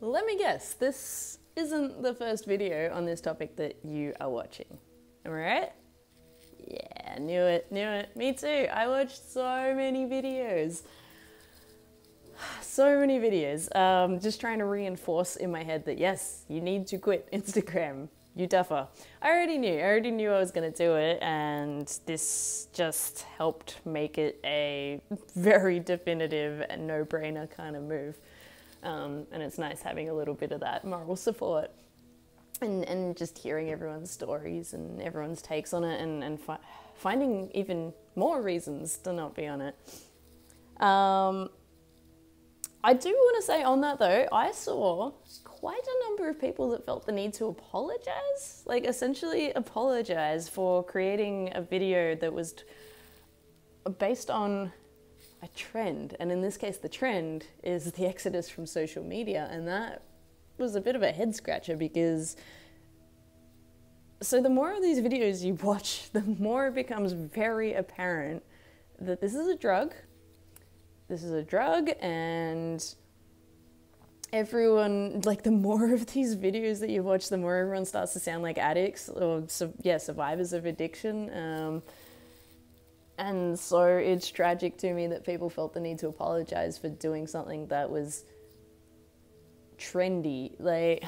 Let me guess, this isn't the first video on this topic that you are watching. Am I right? Yeah, knew it. Me too. I watched so many videos. Just trying to reinforce in my head that yes, you need to quit Instagram. You duffer. I already knew I was going to do it, and this just helped make it a very definitive and no-brainer kind of move. And it's nice having a little bit of that moral support and just hearing everyone's stories and everyone's takes on it and finding even more reasons to not be on it. I do want to say on that though, I saw quite a number of people that felt the need to apologize, like essentially apologize for creating a video that was based on a trend. And in this case, the trend is the exodus from social media. And that was a bit of a head scratcher because so the more of these videos you watch, the more it becomes very apparent that this is a drug. This is a drug, and everyone, like the more of these videos that you watch, the more everyone starts to sound like addicts or survivors of addiction. And so it's tragic to me that people felt the need to apologize for doing something that was trendy. Like,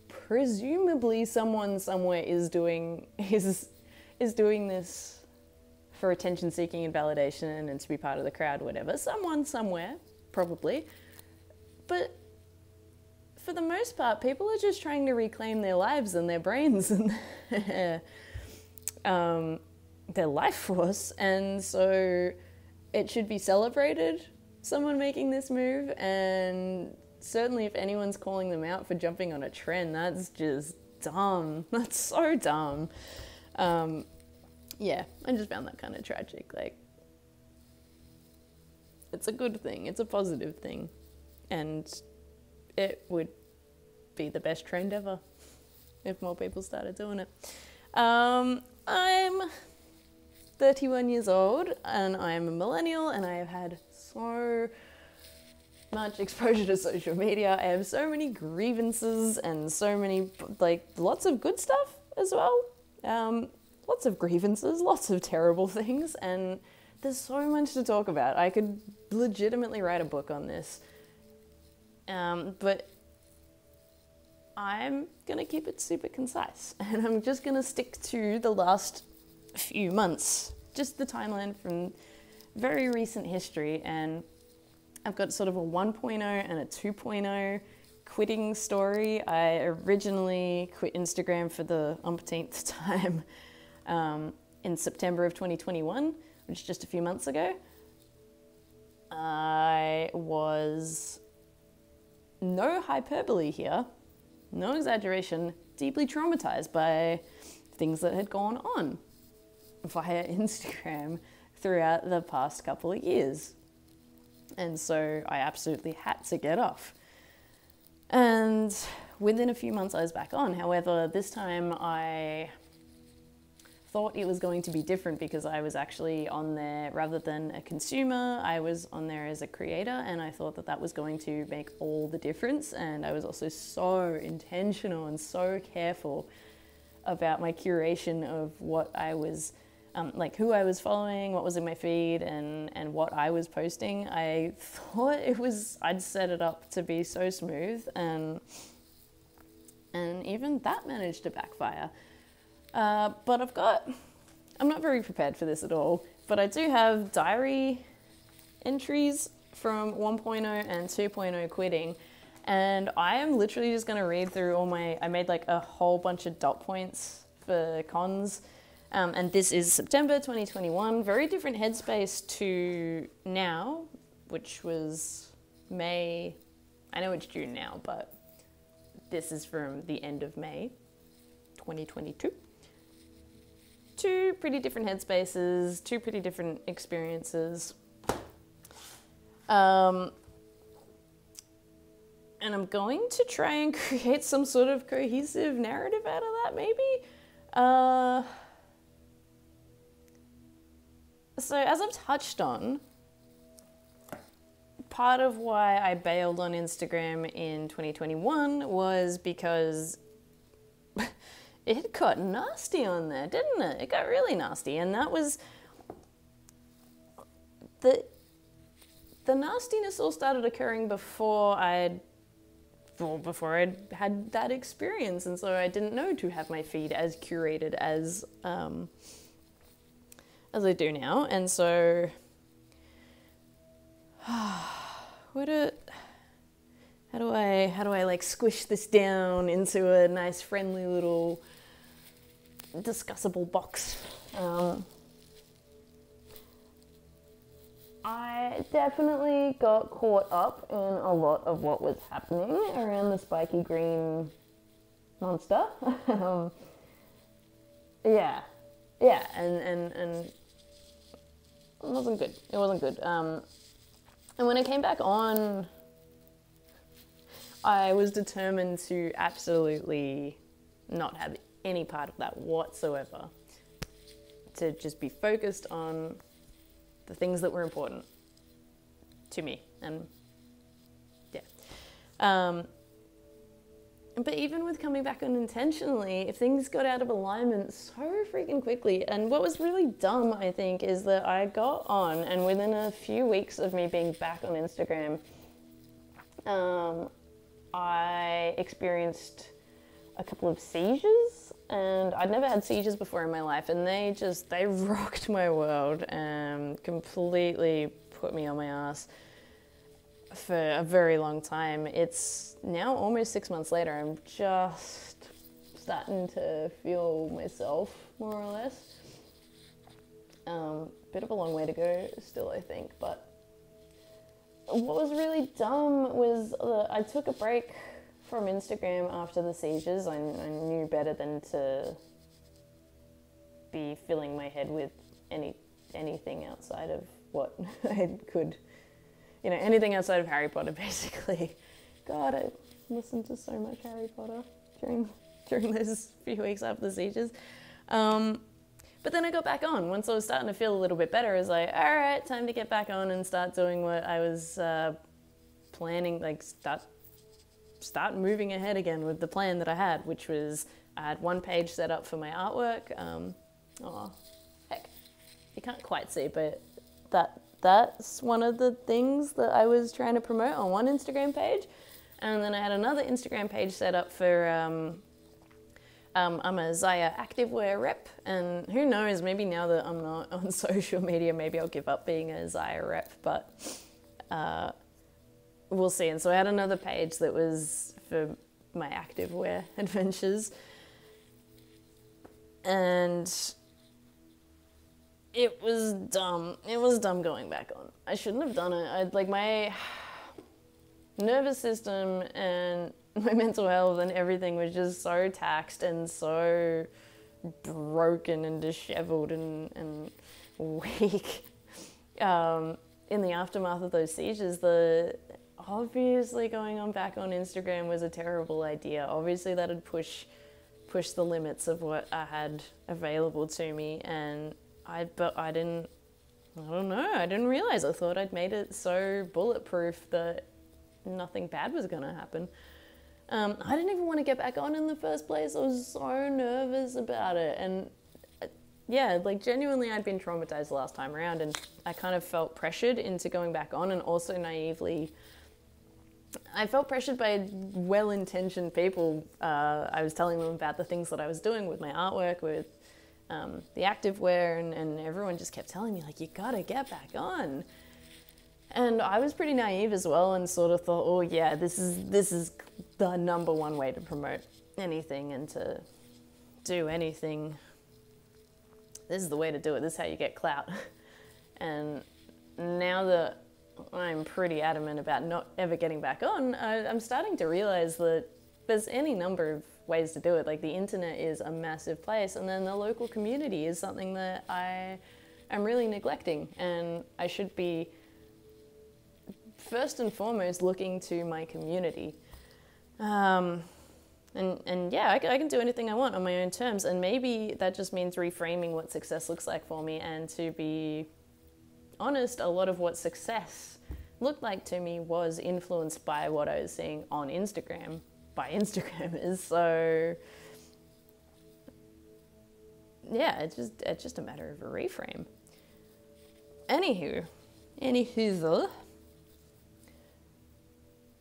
presumably someone somewhere is doing this for attention seeking and validation and to be part of the crowd, whatever. Someone somewhere, probably. But for the most part, people are just trying to reclaim their lives and their brains and their life force. And so it should be celebrated, someone making this move. And certainly if anyone's calling them out for jumping on a trend, that's just dumb. That's so dumb. Yeah, I just found that kind of tragic. Like, it's a good thing. It's a positive thing. And it would be the best trend ever if more people started doing it. I'm 31 years old and I'm a millennial and I have had so much exposure to social media. I have so many grievances and so many, like, lots of good stuff as well. Lots of grievances, lots of terrible things, and there's so much to talk about. I could legitimately write a book on this. But I'm going to keep it super concise, and I'm just going to stick to the last few months, just the timeline from very recent history, and I've got sort of a 1.0 and a 2.0 quitting story. I originally quit Instagram for the umpteenth time in September of 2021, which is just a few months ago. I was, no hyperbole here, no exaggeration, deeply traumatized by things that had gone on via Instagram throughout the past couple of years. And so I absolutely had to get off. And within a few months I was back on. However, this time I thought it was going to be different because I was actually on there rather than a consumer. I was on there as a creator, and I thought that that was going to make all the difference. And I was also so intentional and so careful about my curation of what I was, like who I was following, what was in my feed, and what I was posting. I thought I'd set it up to be so smooth, and even that managed to backfire. But I'm not very prepared for this at all, but I do have diary entries from 1.0 and 2.0 quitting, and I am literally just going to read through I made like a whole bunch of dot points for cons, and this is September 2021, very different headspace to now, which was May. I know it's June now, but this is from the end of May 2022. Two pretty different headspaces, two pretty different experiences. And I'm going to try and create some sort of cohesive narrative out of that, maybe. So as I've touched on, part of why I bailed on Instagram in 2021 was because it got nasty on there, didn't it? It got really nasty. And that was the nastiness all started occurring before I'd had that experience, and so I didn't know to have my feed as curated as I do now. And so how do I like squish this down into a nice friendly little discussable box? I definitely got caught up in a lot of what was happening around the spiky green monster. Yeah, and it wasn't good. It wasn't good. And when I came back on, I was determined to absolutely not have any part of that whatsoever. To just be focused on the things that were important to me. And yeah. But even with coming back on intentionally, if things got out of alignment so freaking quickly, and what was really dumb, I think, is that I got on, and within a few weeks of me being back on Instagram, I experienced a couple of seizures, and I'd never had seizures before in my life, and they rocked my world and completely put me on my ass for a very long time. It's now almost 6 months later. I'm just starting to feel myself, more or less. Bit of a long way to go still, I think, but what was really dumb was I took a break from Instagram after the seizures. I knew better than to be filling my head with anything outside of what I could, anything outside of Harry Potter, basically. God, I listened to so much Harry Potter during those few weeks after the seizures. But then I got back on. Once I was starting to feel a little bit better, I was like, all right, time to get back on and start doing what I was planning, like start moving ahead again with the plan that I had, which was I had one page set up for my artwork. Heck, you can't quite see, but that's one of the things that I was trying to promote on one Instagram page. And then I had another Instagram page set up for, I'm a Zaya activewear rep, and who knows, maybe now that I'm not on social media, maybe I'll give up being a Zaya rep, but we'll see. And so I had another page that was for my activewear adventures, and it was dumb. It was dumb going back on. I shouldn't have done it. My nervous system and my mental health and everything was just so taxed and so broken and disheveled and weak. In the aftermath of those seizures, obviously going on back on Instagram was a terrible idea. Obviously that had pushed the limits of what I had available to me, and I didn't realize. I thought I'd made it so bulletproof that nothing bad was gonna happen. I didn't even want to get back on in the first place. I was so nervous about it. And genuinely I'd been traumatized last time around, and I kind of felt pressured into going back on, and also naively, I felt pressured by well-intentioned people. I was telling them about the things that I was doing with my artwork, with the activewear, and everyone just kept telling me, like, you gotta get back on. And I was pretty naive as well, and sort of thought, oh yeah, this is the number one way to promote anything and to do anything. This is the way to do it. This is how you get clout. And now that I'm pretty adamant about not ever getting back on, I'm starting to realize that there's any number of ways to do it. Like, the internet is a massive place, and then the local community is something that I am really neglecting, and I should be first and foremost looking to my community. I can do anything I want on my own terms, and maybe that just means reframing what success looks like for me. And to be honest, a lot of what success looked like to me was influenced by what I was seeing on Instagram by Instagrammers. So yeah, it's just a matter of a reframe. Anywho,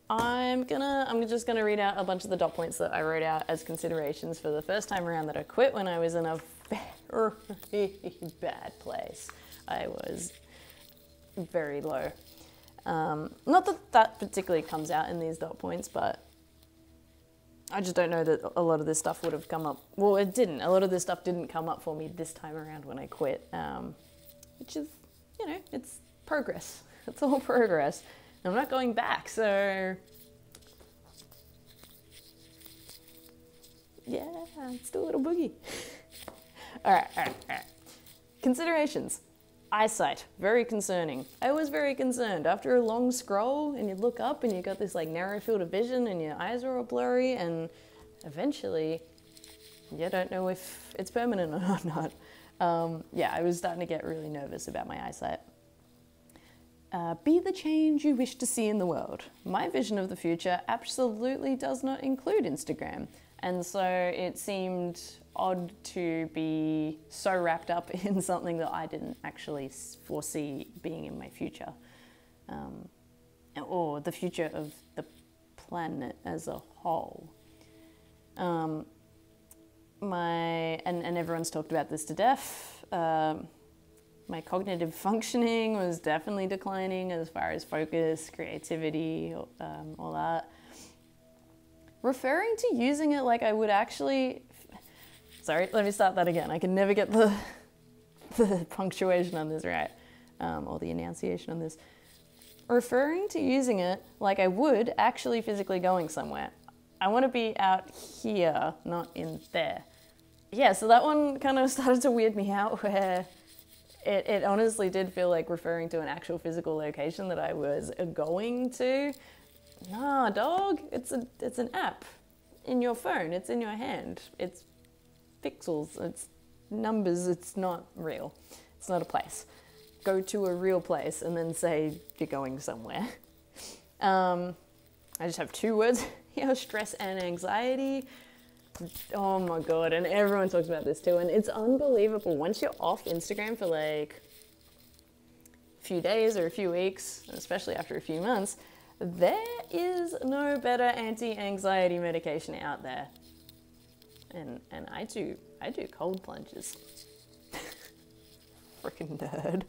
I'm just gonna read out a bunch of the dot points that I wrote out as considerations for the first time around that I quit when I was in a very bad place. I was very low. Not that particularly comes out in these dot points, but I just don't know that a lot of this stuff would have come up. Well, it didn't. A lot of this stuff didn't come up for me this time around when I quit, which is, it's progress. It's all progress. I'm not going back, so yeah, it's still a little boogie. All right. Considerations. Eyesight, very concerning. I was very concerned. After a long scroll and you look up and you got this like narrow field of vision and your eyes are all blurry, and eventually you don't know if it's permanent or not. Yeah, I was starting to get really nervous about my eyesight. Be the change you wish to see in the world. My vision of the future absolutely does not include Instagram. And so it seemed odd to be so wrapped up in something that I didn't actually foresee being in my future. Or the future of the planet as a whole. And everyone's talked about this to death. My cognitive functioning was definitely declining as far as focus, creativity, all that. Referring to using it like I would actually... Sorry, let me start that again. I can never get the punctuation on this right, or the enunciation on this. Referring to using it like I would actually physically going somewhere. I want to be out here, not in there. Yeah, so that one kind of started to weird me out, where it honestly did feel like referring to an actual physical location that I was going to. Nah, dog, it's an app in your phone. It's in your hand. It's pixels. It's numbers. It's not real. It's not a place. Go to a real place and then say you're going somewhere. I just have 2 words here: stress and anxiety. Oh my God, and everyone talks about this too, and it's unbelievable. Once you're off Instagram for like a few days or a few weeks, especially after a few months, there is no better anti-anxiety medication out there. And I do cold plunges. Freaking nerd.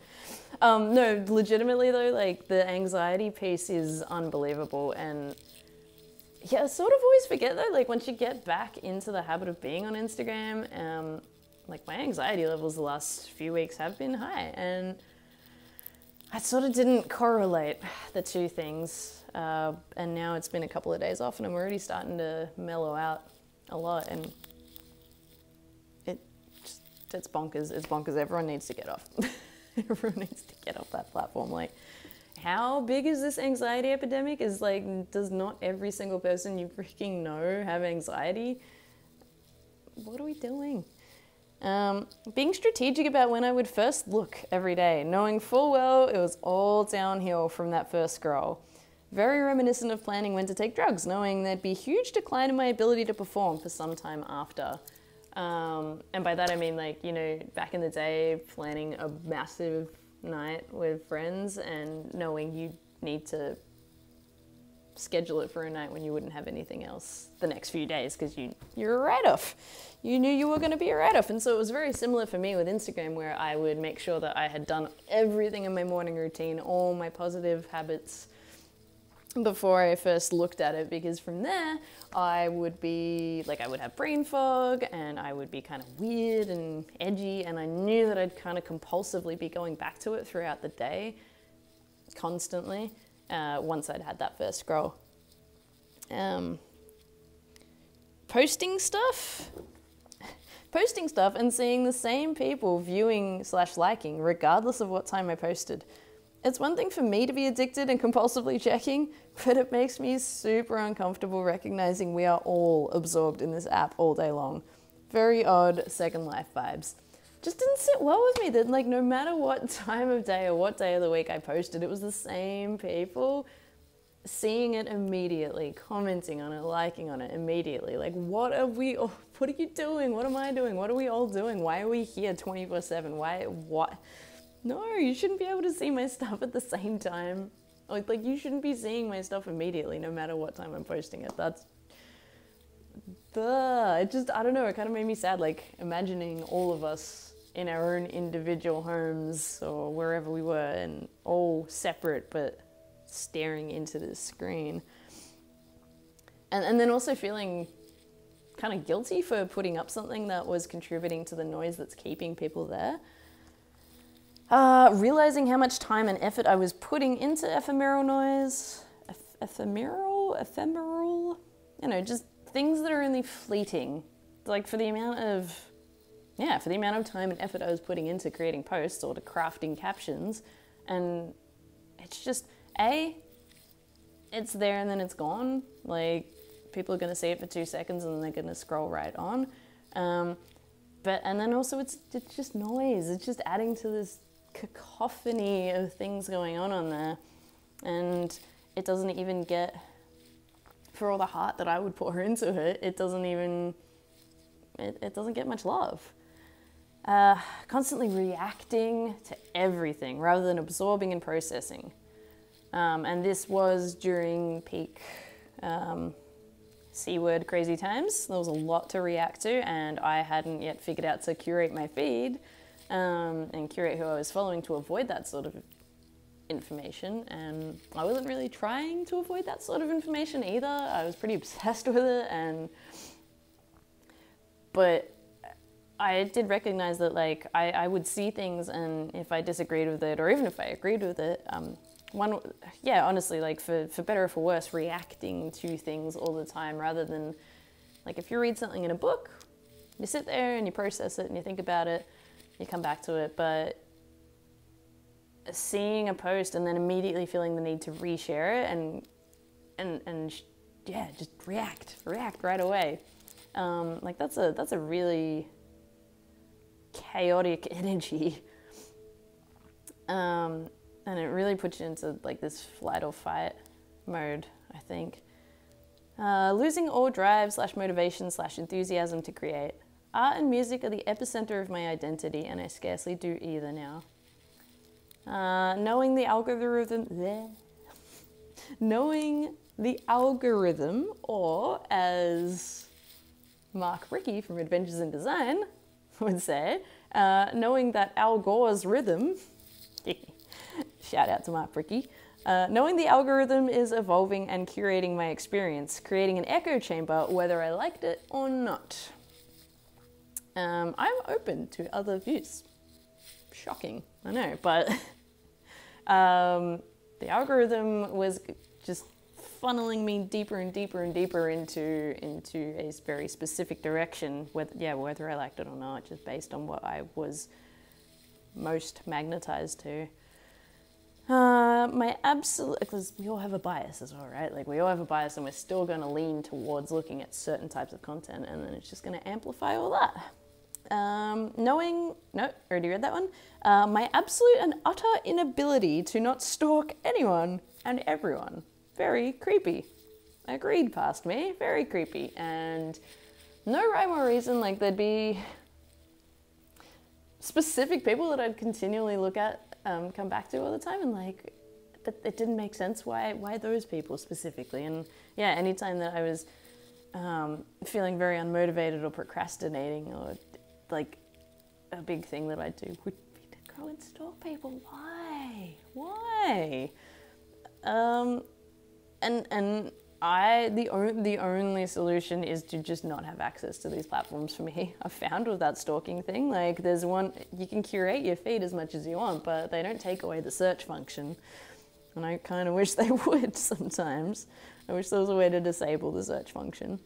No, legitimately though, like the anxiety piece is unbelievable. And yeah, I sort of always forget though, like once you get back into the habit of being on Instagram, like my anxiety levels the last few weeks have been high, and I sort of didn't correlate the two things. And now it's been a couple of days off and I'm already starting to mellow out a lot, and it's bonkers. It's bonkers. Everyone needs to get off. Everyone needs to get off that platform. Like, how big is this anxiety epidemic? Is like, does not every single person you freaking know have anxiety? What are we doing? Being strategic about when I would first look every day, knowing full well it was all downhill from that first scroll. Very reminiscent of planning when to take drugs, knowing there'd be a huge decline in my ability to perform for some time after. And by that I mean, like, you know, back in the day, planning a massive night with friends and knowing you need to schedule it for a night when you wouldn't have anything else the next few days because you're a write-off. You knew you were going to be a write-off. And so it was very similar for me with Instagram, where I would make sure that I had done everything in my morning routine, all my positive habits, before I first looked at it, because from there I would be like, I would have brain fog and I would be kind of weird and edgy, and I knew that I'd kind of compulsively be going back to it throughout the day constantly once I'd had that first scroll. Posting stuff and seeing the same people viewing/liking regardless of what time I posted. It's one thing for me to be addicted and compulsively checking, but it makes me super uncomfortable recognizing we are all absorbed in this app all day long. Very odd Second Life vibes. just didn't sit well with me. That like no matter what time of day or what day of the week I posted, it was the same people seeing it immediately, commenting on it, liking on it immediately. Like, what are you doing? What am I doing? What are we all doing? Why are we here 24/7? What? No, you shouldn't be able to see my stuff at the same time. Like you shouldn't be seeing my stuff immediately, no matter what time I'm posting it. It just, I don't know, it kind of made me sad, like imagining all of us in our own individual homes or wherever we were and all separate, but staring into this screen. And then also feeling kind of guilty for putting up something that was contributing to the noise that's keeping people there. Realizing how much time and effort I was putting into ephemeral noise. Ephemeral? You know, just things that are only fleeting. Like for the amount of time and effort I was putting into creating posts or to crafting captions. And it's just, it's there and then it's gone. Like, people are going to see it for 2 seconds and then they're going to scroll right on. And then also it's just noise. It's just adding to this cacophony of things going on there. And it doesn't even get, for all the heart that I would pour into it, it doesn't get much love. Constantly reacting to everything rather than absorbing and processing. And this was during peak C-word crazy times. There was a lot to react to, and I hadn't yet figured out to curate my feed and curate who I was following to avoid that sort of information. And I wasn't really trying to avoid that sort of information either. I was pretty obsessed with it, but I did recognize that like I would see things, and if I disagreed with it or even if I agreed with it, honestly, like for better or for worse, reacting to things all the time rather than, like, if you read something in a book, you sit there and you process it and you think about it, you come back to it, but seeing a post and then immediately feeling the need to reshare it and just react right away. Like that's a really chaotic energy. And it really puts you into like this flight or fight mode, I think. Losing all drive / motivation / enthusiasm to create. Art and music are the epicenter of my identity, and I scarcely do either now. Knowing the algorithm, or as Mark Rickey from Adventures in Design would say, knowing that Al Gore's rhythm, shout out to Mark Rickey, knowing the algorithm is evolving and curating my experience, creating an echo chamber whether I liked it or not. I'm open to other views. Shocking, I know, but the algorithm was just funneling me deeper and deeper and deeper into a very specific direction, whether I liked it or not, just based on what I was most magnetized to. Because we all have a bias as well, right? Like, we all have a bias, and we're still going to lean towards looking at certain types of content, and then it's just going to amplify all that. Already read that one. My absolute and utter inability to not stalk anyone and everyone. Very creepy. Agreed, past me. Very creepy. And no rhyme or reason, like, there'd be specific people that I'd continually look at, come back to all the time, and like, but it didn't make sense why those people specifically. And yeah, anytime that I was feeling very unmotivated or procrastinating, or like a big thing that I do would be to go and stalk people. Why? The only solution is to just not have access to these platforms for me. I've found with that stalking thing, like, there's one, you can curate your feed as much as you want, but they don't take away the search function. And I kind of wish they would sometimes. I wish there was a way to disable the search function.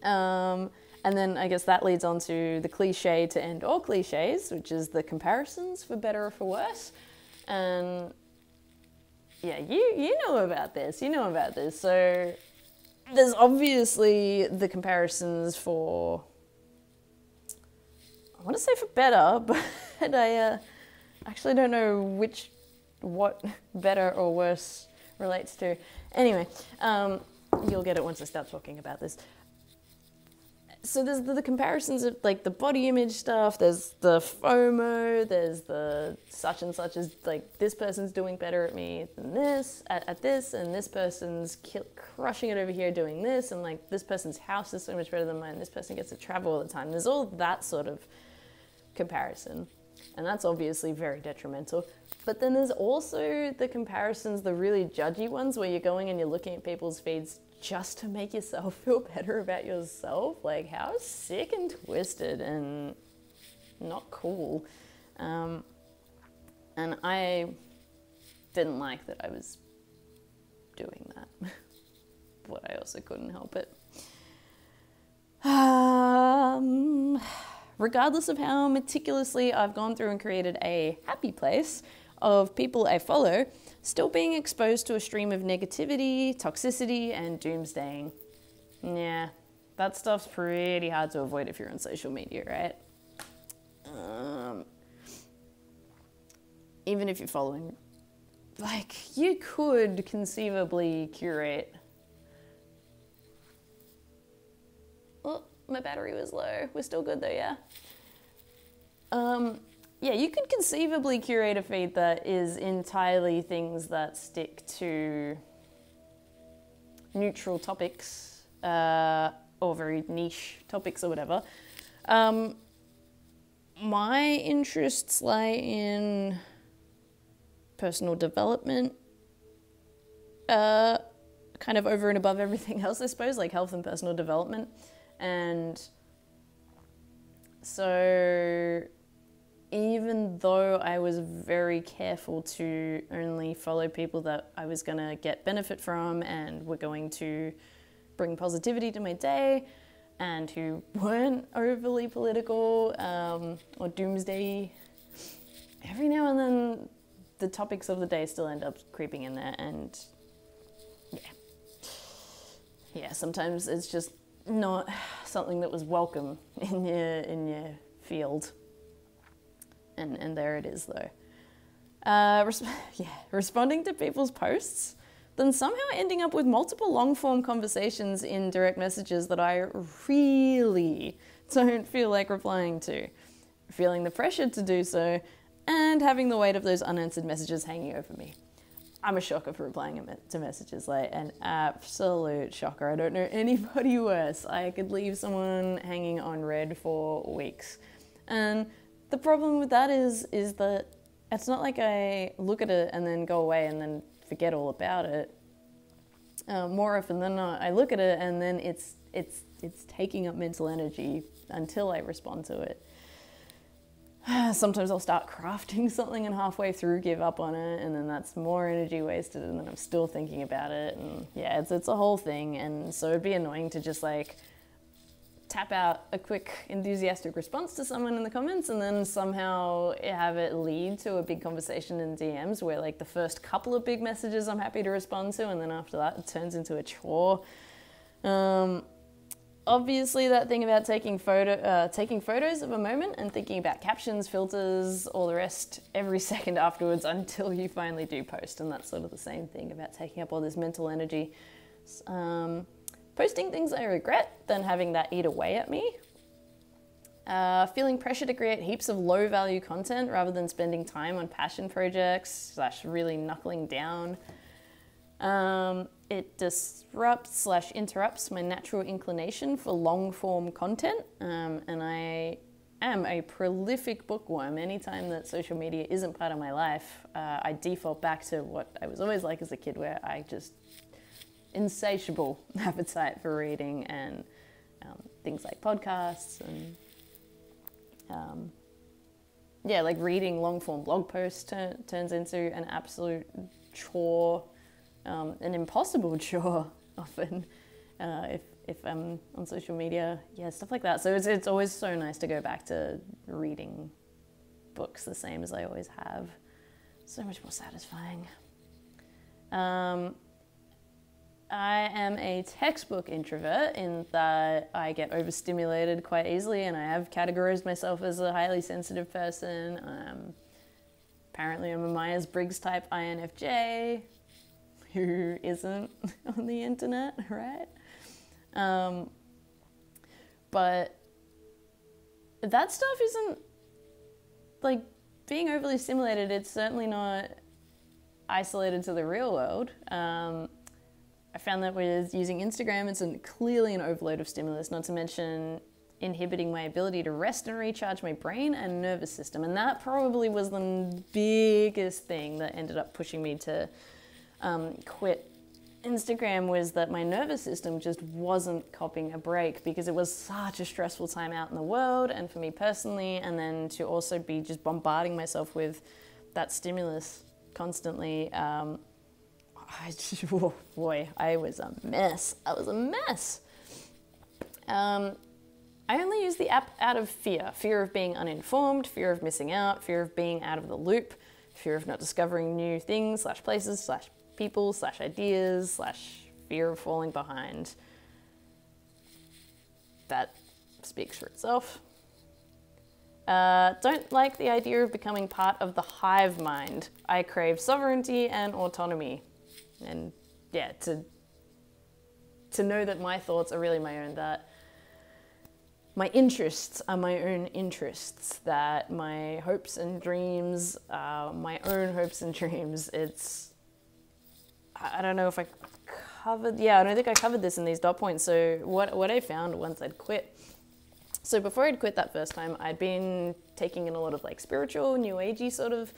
And then I guess that leads on to the cliche to end all cliches, which is the comparisons, for better or for worse. And yeah, you know about this. So there's obviously the comparisons for, want to say for better, but I actually don't know what better or worse relates to. Anyway, you'll get it once I start talking about this. So there's the comparisons of like the body image stuff, there's the FOMO, there's the such and such as like this person's doing better at me than this, at this, and this person's crushing it over here doing this, and like this person's house is so much better than mine, this person gets to travel all the time. There's all that sort of comparison, and that's obviously very detrimental. But then there's also the comparisons, the really judgy ones, where you're going and you're looking at people's feeds just to make yourself feel better about yourself. Like, how sick and twisted and not cool. And I didn't like that I was doing that. But I also couldn't help it. Regardless of how meticulously I've gone through and created a happy place of people I follow, still being exposed to a stream of negativity, toxicity, and doomsdaying. Yeah, that stuff's pretty hard to avoid if you're on social media, right? Even if you're following, like, you could conceivably curate. Oh, my battery was low. We're still good though, yeah? Yeah, you could conceivably curate a feed that is entirely things that stick to neutral topics, or very niche topics or whatever. My interests lie in personal development, kind of over and above everything else, I suppose, like health and personal development. And so even though I was very careful to only follow people that I was going to get benefit from and were going to bring positivity to my day, and who weren't overly political or doomsday, every now and then the topics of the day still end up creeping in there, and yeah, sometimes it's just not something that was welcome in your field. And there it is, though. Responding to people's posts, then somehow ending up with multiple long-form conversations in direct messages that I really don't feel like replying to, feeling the pressure to do so, and having the weight of those unanswered messages hanging over me. I'm a shocker for replying to messages, like an absolute shocker. I don't know anybody worse. I could leave someone hanging on red for weeks. And the problem with that is that it's not like I look at it and then go away and then forget all about it. More often than not, I look at it and then it's taking up mental energy until I respond to it. Sometimes I'll start crafting something and halfway through give up on it, and then that's more energy wasted, and then I'm still thinking about it, and yeah, it's a whole thing. And so it'd be annoying to just like tap out a quick enthusiastic response to someone in the comments and then somehow have it lead to a big conversation in DMs where like the first couple of big messages I'm happy to respond to, and then after that it turns into a chore. Obviously that thing about taking photos of a moment and thinking about captions, filters, all the rest every second afterwards until you finally do post, and that's sort of the same thing about taking up all this mental energy. Posting things I regret, then having that eat away at me. Feeling pressure to create heaps of low-value content rather than spending time on passion projects / really knuckling down. It disrupts / interrupts my natural inclination for long-form content, and I am a prolific bookworm. Anytime that social media isn't part of my life, I default back to what I was always like as a kid, where I just insatiable appetite for reading, and things like podcasts and like reading long-form blog posts turns into an absolute chore, an impossible chore often if I'm on social media, stuff like that. So it's always so nice to go back to reading books the same as I always have. So much more satisfying. I am a textbook introvert in that I get overstimulated quite easily, and I have categorized myself as a highly sensitive person. Apparently I'm a Myers-Briggs type INFJ. Who isn't on the internet, right? But that stuff isn't, like, being overly stimulated, it's certainly not isolated to the real world. I found that with using Instagram, it's clearly an overload of stimulus, not to mention inhibiting my ability to rest and recharge my brain and nervous system. And that probably was the biggest thing that ended up pushing me to quit Instagram, was that my nervous system just wasn't copping a break, because it was such a stressful time out in the world and for me personally, and then to also be just bombarding myself with that stimulus constantly. Oh boy, I was a mess. I only use the app out of fear of being uninformed, fear of missing out, fear of being out of the loop, fear of not discovering new things, places, people, ideas, fear of falling behind. That speaks for itself. Don't like the idea of becoming part of the hive mind. I crave sovereignty and autonomy. And yeah, to know that my thoughts are really my own, that my interests are my own interests, that my hopes and dreams are my own hopes and dreams. I don't know if I covered, I don't think I covered this in these dot points. So what I found once I'd quit, so before I'd quit that first time, I'd been taking in a lot of like spiritual, new agey sort of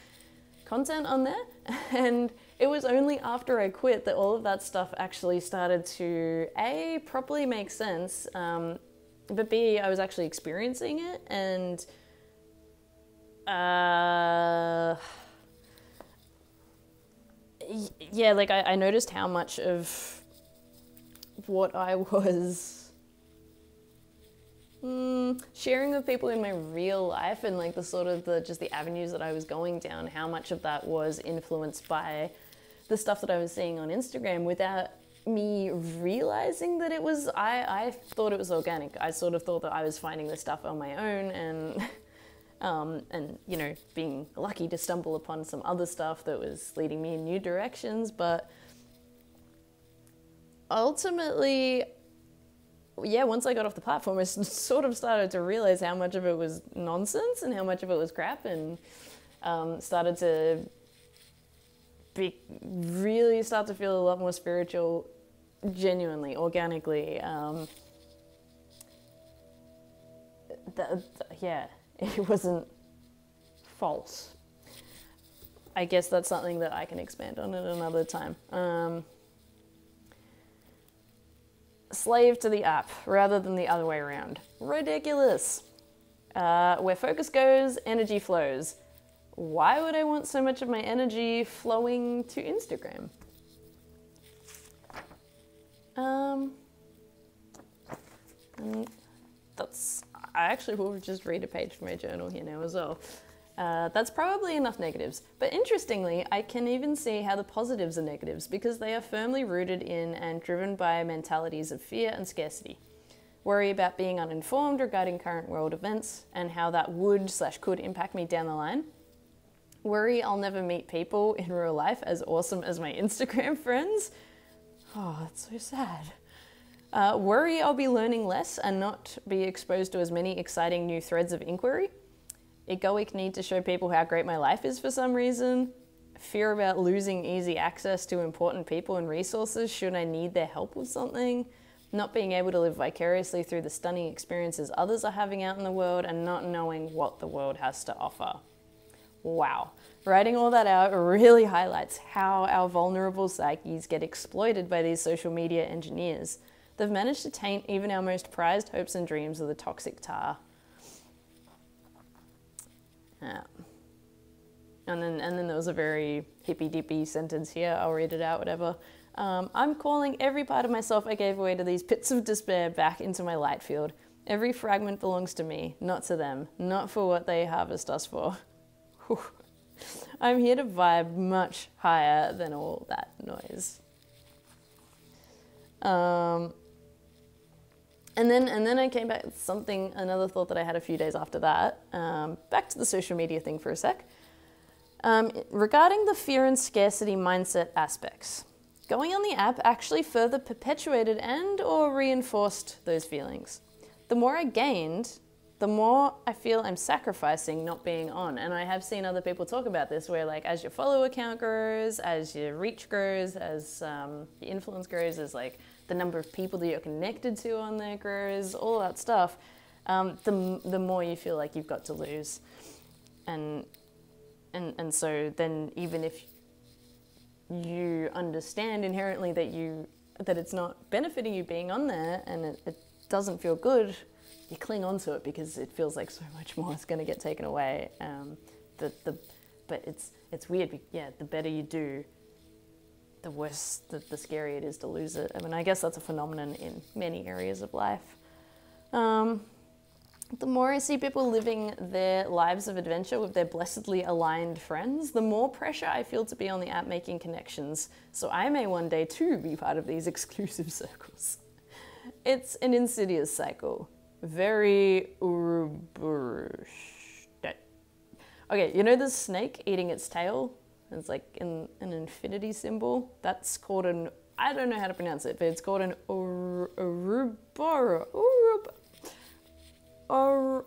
content on there. And it was only after I quit that all of that stuff actually started to A, properly make sense, but B, I was actually experiencing it. And yeah, like I noticed how much of what I was sharing with people in my real life, and like the sort of the avenues that I was going down, how much of that was influenced by the stuff that I was seeing on Instagram without me realizing that it was, I thought it was organic. I sort of thought that I was finding this stuff on my own, and you know, being lucky to stumble upon some other stuff that was leading me in new directions. But ultimately, yeah, once I got off the platform, I sort of started to realize how much of it was nonsense and how much of it was crap, and started to really start to feel a lot more spiritual, genuinely, organically. Yeah, it wasn't false. I guess that's something that I can expand on at another time. Slave to the app rather than the other way around. Ridiculous. Where focus goes, energy flows. Why would I want so much of my energy flowing to Instagram? I actually will just read a page from my journal here now as well. That's probably enough negatives. But interestingly, I can even see how the positives are negatives, because they are firmly rooted in and driven by mentalities of fear and scarcity. Worry about being uninformed regarding current world events and how that would/could impact me down the line. Worry I'll never meet people in real life as awesome as my Instagram friends. Oh, that's so sad. Worry I'll be learning less and not be exposed to as many exciting new threads of inquiry. Egoic need to show people how great my life is for some reason. Fear about losing easy access to important people and resources should I need their help with something. Not being able to live vicariously through the stunning experiences others are having out in the world, and not knowing what the world has to offer. Wow. Writing all that out really highlights how our vulnerable psyches get exploited by these social media engineers. They've managed to taint even our most prized hopes and dreams with a toxic tar. Yeah. And then there was a very hippy-dippy sentence here. I'll read it out, whatever. I'm calling every part of myself I gave away to these pits of despair back into my light field. Every fragment belongs to me, not to them, not for what they harvest us for. I'm here to vibe much higher than all that noise. And then I came back with another thought that I had a few days after that. Back to the social media thing for a sec. Regarding the fear and scarcity mindset aspects, going on the app actually further perpetuated and or reinforced those feelings. The more I gained, the more I feel I'm sacrificing not being on. And I have seen other people talk about this where like as your follower count grows, as your reach grows, as your influence grows, as like the number of people that you're connected to on there grows, all that stuff, the more you feel like you've got to lose. And so then even if you understand inherently that it's not benefiting you being on there and it doesn't feel good, you cling on to it because it feels like so much more is going to get taken away. But it's weird. Yeah, the better you do, the worse, the scarier it is to lose it. I mean, I guess that's a phenomenon in many areas of life. The more I see people living their lives of adventure with their blessedly aligned friends, the more pressure I feel to be on the app making connections, so I may one day too be part of these exclusive circles. It's an insidious cycle. Very Ouroboros. Okay, you know the snake eating its tail? It's like an infinity symbol. That's called I don't know how to pronounce it, but it's called an Ouroboros. I'm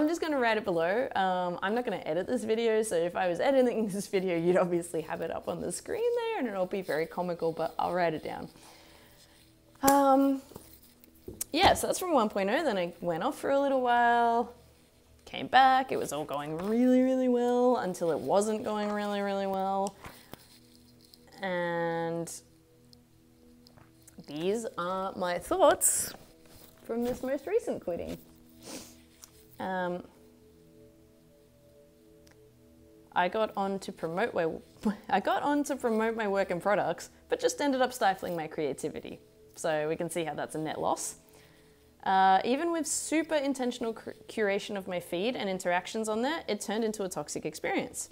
just going to write it below. I'm not going to edit this video, so if I was editing this video, you'd obviously have it up on the screen there, and it'll be very comical, but I'll write it down. Yeah, so that's from 1.0. Then I went off for a little while, came back. It was all going really, really well until it wasn't going really, really well. And these are my thoughts from this most recent quitting. I got on to promote my work and products, but just ended up stifling my creativity. So we can see how that's a net loss. Even with super intentional curation of my feed and interactions on there, it turned into a toxic experience.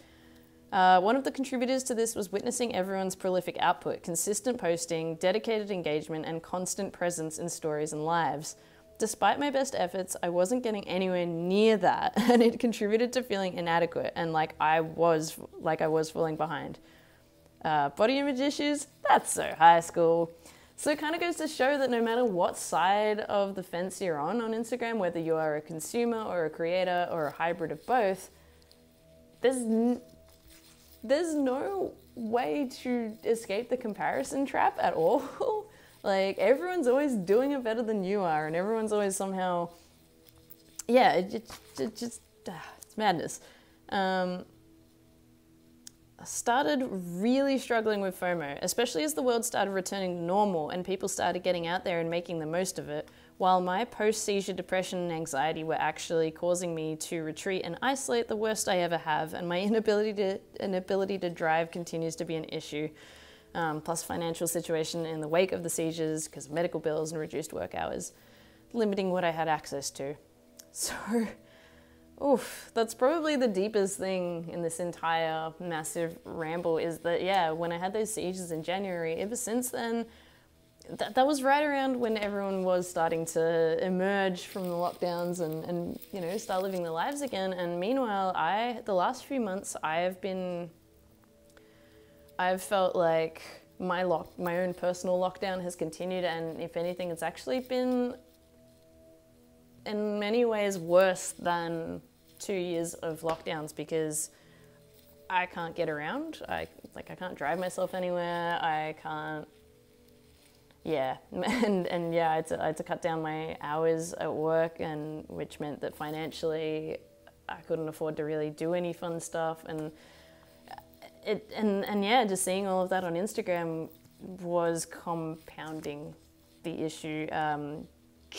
One of the contributors to this was witnessing everyone's prolific output, consistent posting, dedicated engagement, and constant presence in stories and lives. Despite my best efforts, I wasn't getting anywhere near that, and it contributed to feeling inadequate and like I was falling behind. Body image issues? That's so high school. So it kind of goes to show that no matter what side of the fence you're on Instagram, whether you are a consumer or a creator or a hybrid of both, there's no way to escape the comparison trap at all. Like, everyone's always doing it better than you are, and everyone's always somehow, yeah, it's madness. I started really struggling with FOMO, especially as the world started returning to normal and people started getting out there and making the most of it, while my post-seizure depression and anxiety were actually causing me to retreat and isolate the worst I ever have, and my inability to drive continues to be an issue. Plus financial situation in the wake of the seizures because of medical bills and reduced work hours, limiting what I had access to. So, that's probably the deepest thing in this entire massive ramble is that, yeah, when I had those seizures in January, ever since then, that was right around when everyone was starting to emerge from the lockdowns and you know, start living their lives again. And meanwhile, the last few months, I've felt like my own personal lockdown has continued, and if anything, it's actually been in many ways worse than 2 years of lockdowns because I can't get around. I can't drive myself anywhere. I can't. Yeah, and yeah, I had to cut down my hours at work, and which meant that financially I couldn't afford to really do any fun stuff, and yeah, just seeing all of that on Instagram was compounding the issue.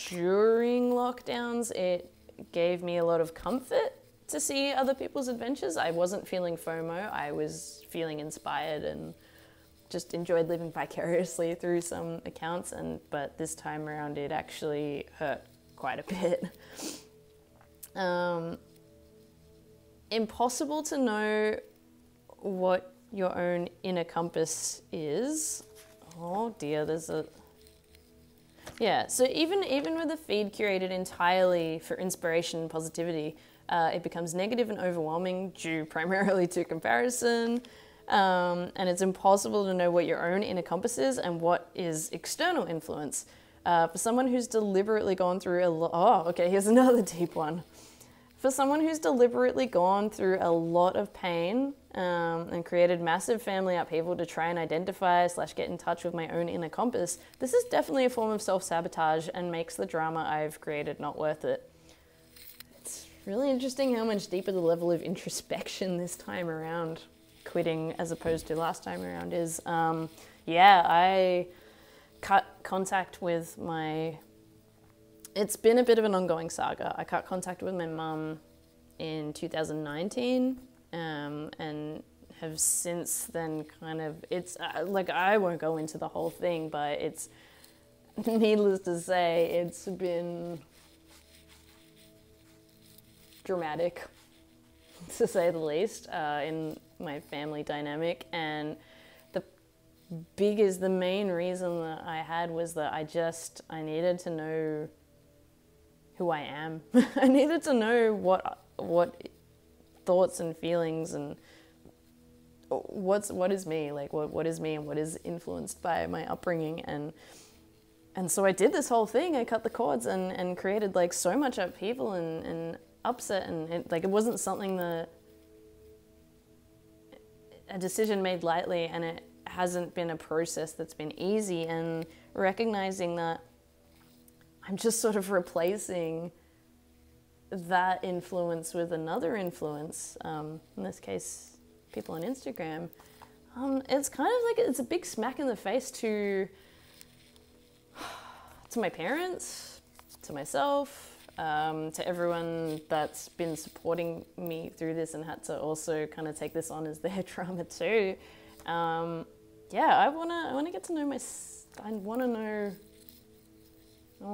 During lockdowns, it gave me a lot of comfort to see other people's adventures. I wasn't feeling FOMO, I was feeling inspired and just enjoyed living vicariously through some accounts, but this time around it actually hurt quite a bit. Impossible to know what your own inner compass is. Oh dear, there's a Yeah, so even with a feed curated entirely for inspiration and positivity, it becomes negative and overwhelming due primarily to comparison, and it's impossible to know what your own inner compass is and what is external influence. For someone who's deliberately gone through a lot... Oh, okay, here's another deep one. For someone who's deliberately gone through a lot of pain and created massive family upheaval to try and identify / get in touch with my own inner compass, this is definitely a form of self-sabotage and makes the drama I've created not worth it. It's really interesting how much deeper the level of introspection this time around, quitting as opposed to last time around, is. Yeah, I cut contact with my... It's been a bit of an ongoing saga. I cut contact with my mum in 2019 and have since then kind of... It's like, I won't go into the whole thing, but it's needless to say, it's been dramatic, to say the least, in my family dynamic. And the main reason that I had was that I needed to know who I am. I needed to know what thoughts and feelings and what is me, like what is me and what is influenced by my upbringing. And so I did this whole thing. I cut the cords and created like so much upheaval and upset, and it wasn't something that a decision made lightly, and it hasn't been a process that's been easy. And recognizing that I'm just sort of replacing that influence with another influence, in this case, people on Instagram, it's kind of like, it's a big smack in the face to my parents, to myself, to everyone that's been supporting me through this and had to also kind of take this on as their drama too. Yeah, I wanna get to know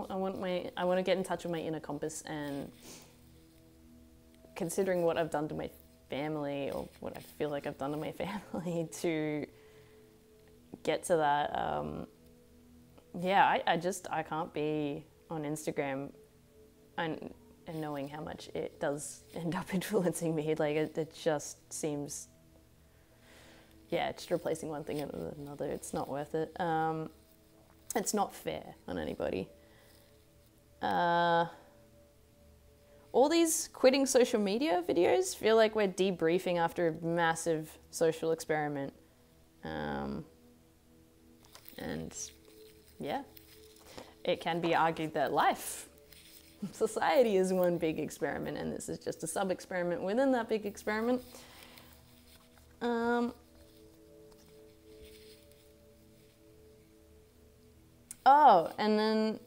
I want to get in touch with my inner compass, and considering what I've done to my family, or what I feel like I've done to my family to get to that, yeah, I can't be on Instagram and knowing how much it does end up influencing me. Like, it just seems, yeah, just replacing one thing with another. It's not worth it. It's not fair on anybody. All these quitting social media videos feel like we're debriefing after a massive social experiment. And yeah, it can be argued that life, society is one big experiment, and this is just a sub-experiment within that big experiment. Oh, and then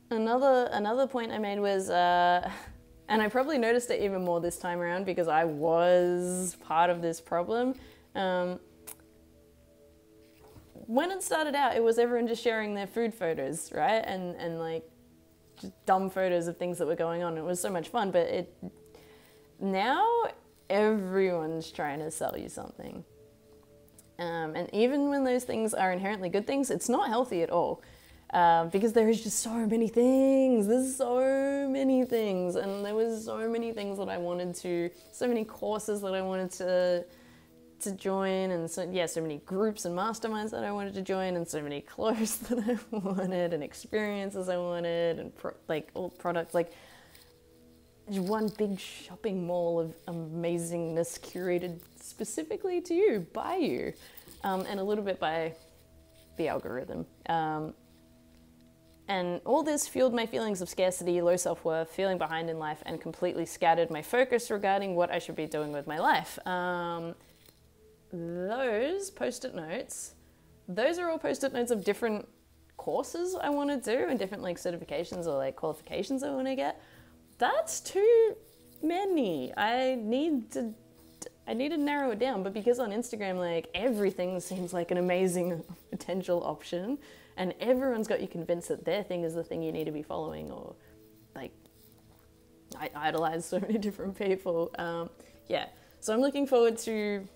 another point I made was, and I probably noticed it even more this time around because I was part of this problem. When it started out, it was everyone just sharing their food photos, right? And like just dumb photos of things that were going on. It was so much fun, but now everyone's trying to sell you something. And even when those things are inherently good things, it's not healthy at all. Because there is just so many things. There's so many things, and there was so many things that I wanted to, so many courses that I wanted to join, and so many groups and masterminds that I wanted to join, and so many clothes that I wanted, and experiences I wanted, and all products, like one big shopping mall of amazingness curated specifically to you, by you, and a little bit by the algorithm. And all this fueled my feelings of scarcity, low self-worth, feeling behind in life, and completely scattered my focus regarding what I should be doing with my life. Those post-it notes, those are all post-it notes of different courses I want to do and different like certifications or like qualifications I want to get. That's too many. I need to narrow it down, but because on Instagram, like everything seems like an amazing potential option, and everyone's got you convinced that their thing is the thing you need to be following, or like I idolize so many different people. Yeah, so I'm looking forward to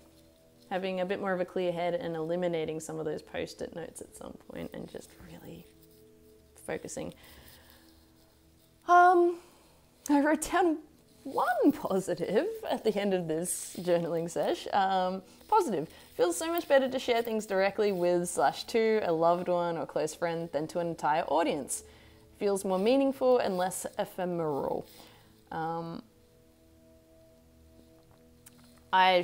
having a bit more of a clear head and eliminating some of those post-it notes at some point, and just really focusing. I wrote down one positive at the end of this journaling sesh. Positive. Feels so much better to share things directly with/to a loved one or close friend than to an entire audience. Feels more meaningful and less ephemeral. I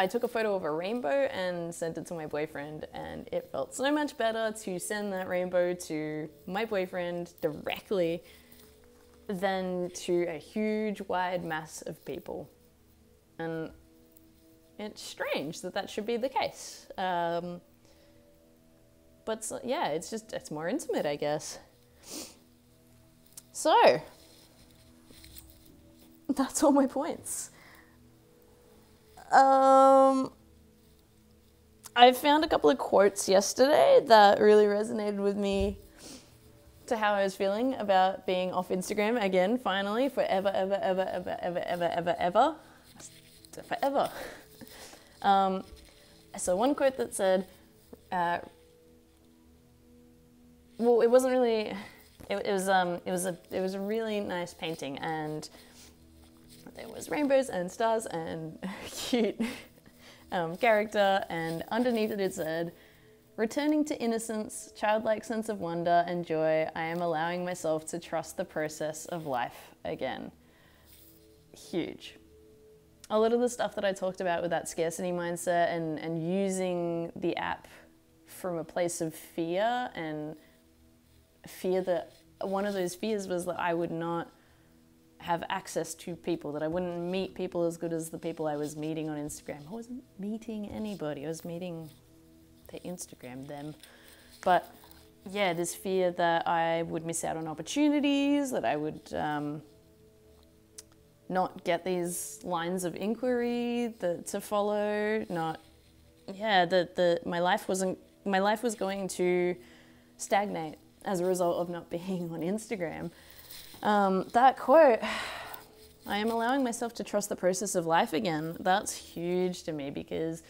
took a photo of a rainbow and sent it to my boyfriend, and it felt so much better to send that rainbow to my boyfriend directly than to a huge wide mass of people. And it's strange that that should be the case. But yeah, it's more intimate, I guess. So, that's all my points. I found a couple of quotes yesterday that really resonated with me to how I was feeling about being off Instagram again, finally, forever. So one quote that said, well, it wasn't really, it was a really nice painting, and there was rainbows and stars and cute character, and underneath it said, "Returning to innocence, childlike sense of wonder and joy, I am allowing myself to trust the process of life again." Huge. A lot of the stuff that I talked about with that scarcity mindset and using the app from a place of fear, and fear that one of those fears was that I would not have access to people, that I wouldn't meet people as good as the people I was meeting on Instagram. I wasn't meeting anybody, I was meeting the Instagram them. But yeah, this fear that I would miss out on opportunities, that I would not get these lines of inquiry to follow, my life was going to stagnate as a result of not being on Instagram. That quote, "I am allowing myself to trust the process of life again," that's huge to me, because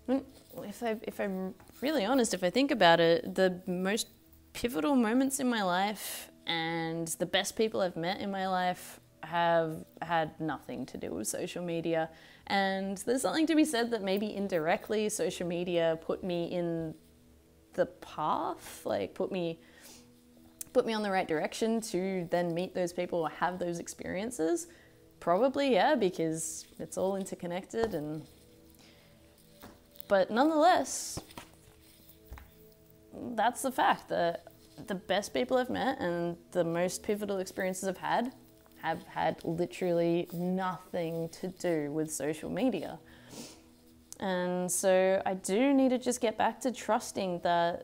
if I'm really honest, if I think about it, the most pivotal moments in my life and the best people I've met in my life have had nothing to do with social media. And there's something to be said that maybe indirectly social media put me in the path, like put me on the right direction to then meet those people or have those experiences. Probably, yeah, because it's all interconnected. But nonetheless, that's the fact, that the best people I've met and the most pivotal experiences I've had have had literally nothing to do with social media. And so I do need to just get back to trusting the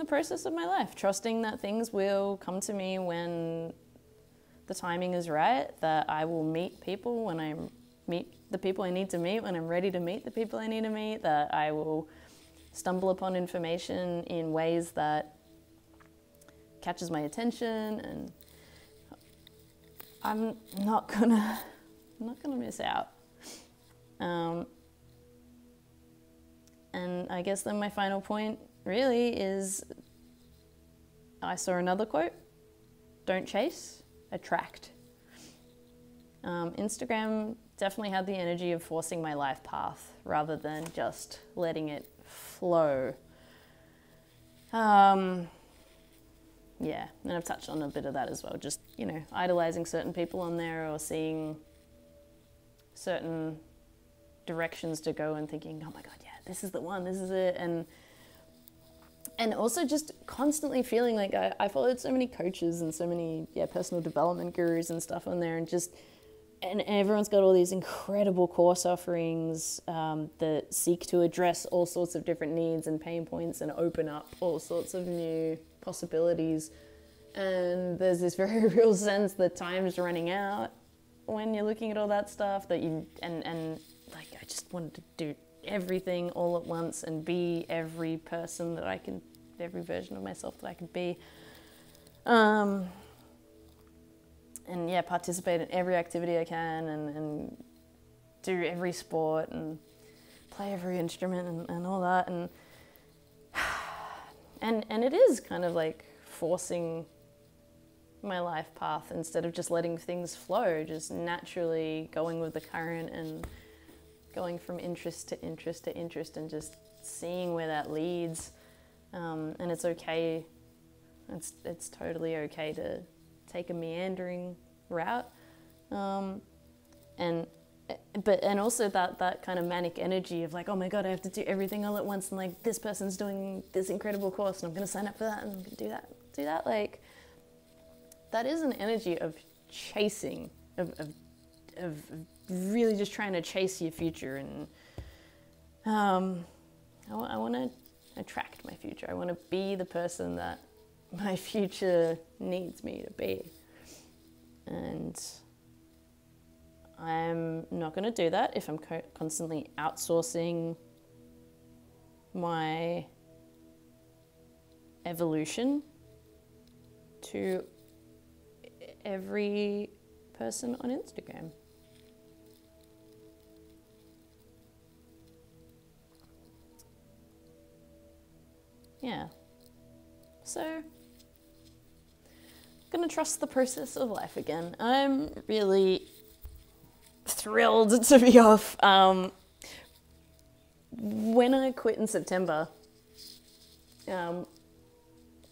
process of my life, trusting that things will come to me when the timing is right, that I will meet people when I meet the people I need to meet, when I'm ready to meet the people I need to meet, that I will stumble upon information in ways that catches my attention, and I'm not gonna miss out. And I guess then my final point really is, I saw another quote: "Don't chase, attract." Instagram definitely had the energy of forcing my life path rather than just letting it flow. Yeah, and I've touched on a bit of that as well. Just, idolizing certain people on there, or seeing certain directions to go and thinking, oh my God, yeah, this is the one, this is it. And also just constantly feeling like I followed so many coaches and so many personal development gurus and stuff on there, and everyone's got all these incredible course offerings that seek to address all sorts of different needs and pain points and open up all sorts of new possibilities. And there's this very real sense that time's running out when you're looking at all that stuff, that I just wanted to do everything all at once and be every person that I can, every version of myself that I can be. And participate in every activity I can, and do every sport and play every instrument and all that. And it is kind of like forcing my life path instead of just letting things flow, just naturally going with the current and going from interest to interest to interest and just seeing where that leads. And it's okay. It's totally okay to take a meandering route. And also that kind of manic energy of like, oh my God, I have to do everything all at once, and like this person's doing this incredible course and I'm going to sign up for that and I'm going to do that. Like, that is an energy of chasing, of really just trying to chase your future. And I want to attract my future. I want to be the person that my future needs me to be. And I'm not going to do that if I'm constantly outsourcing my evolution to every person on Instagram. Yeah. So, I'm gonna trust the process of life again. I'm really thrilled to be off. When I quit in September,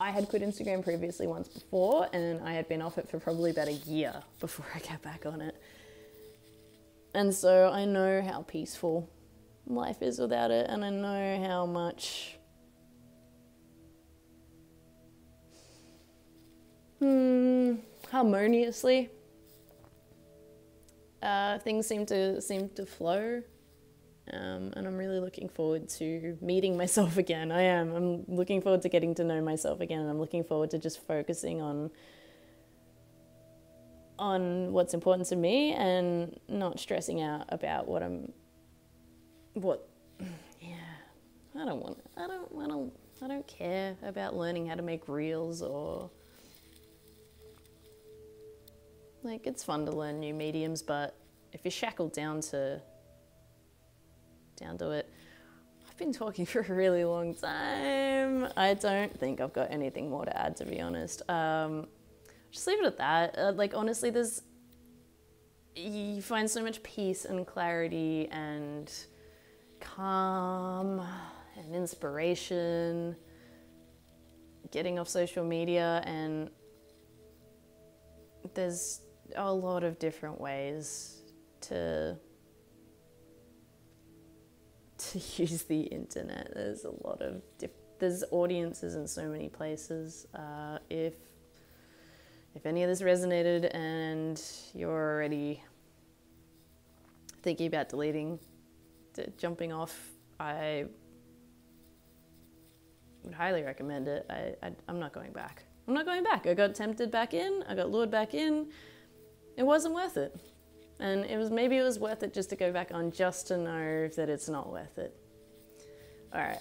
I had quit Instagram previously once before, and I had been off it for probably about a year before I got back on it. And so I know how peaceful life is without it, and I know how much harmoniously things seem to flow. And I'm really looking forward to meeting myself again. I'm looking forward to getting to know myself again, and I'm looking forward to just focusing on what's important to me and not stressing out about I don't care about learning how to make reels, or like, it's fun to learn new mediums, but if you're shackled down to it. I've been talking for a really long time. I don't think I've got anything more to add, to be honest. Just leave it at that. Like, honestly, you find so much peace and clarity and calm and inspiration getting off social media, and there's a lot of different ways to use the internet. There's a lot of there's audiences in so many places. If any of this resonated and you're already thinking about jumping off, I would highly recommend it. I'm not going back. I got tempted back in. I got lured back in. It wasn't worth it. And maybe it was worth it just to go back on, just to know that it's not worth it. All right.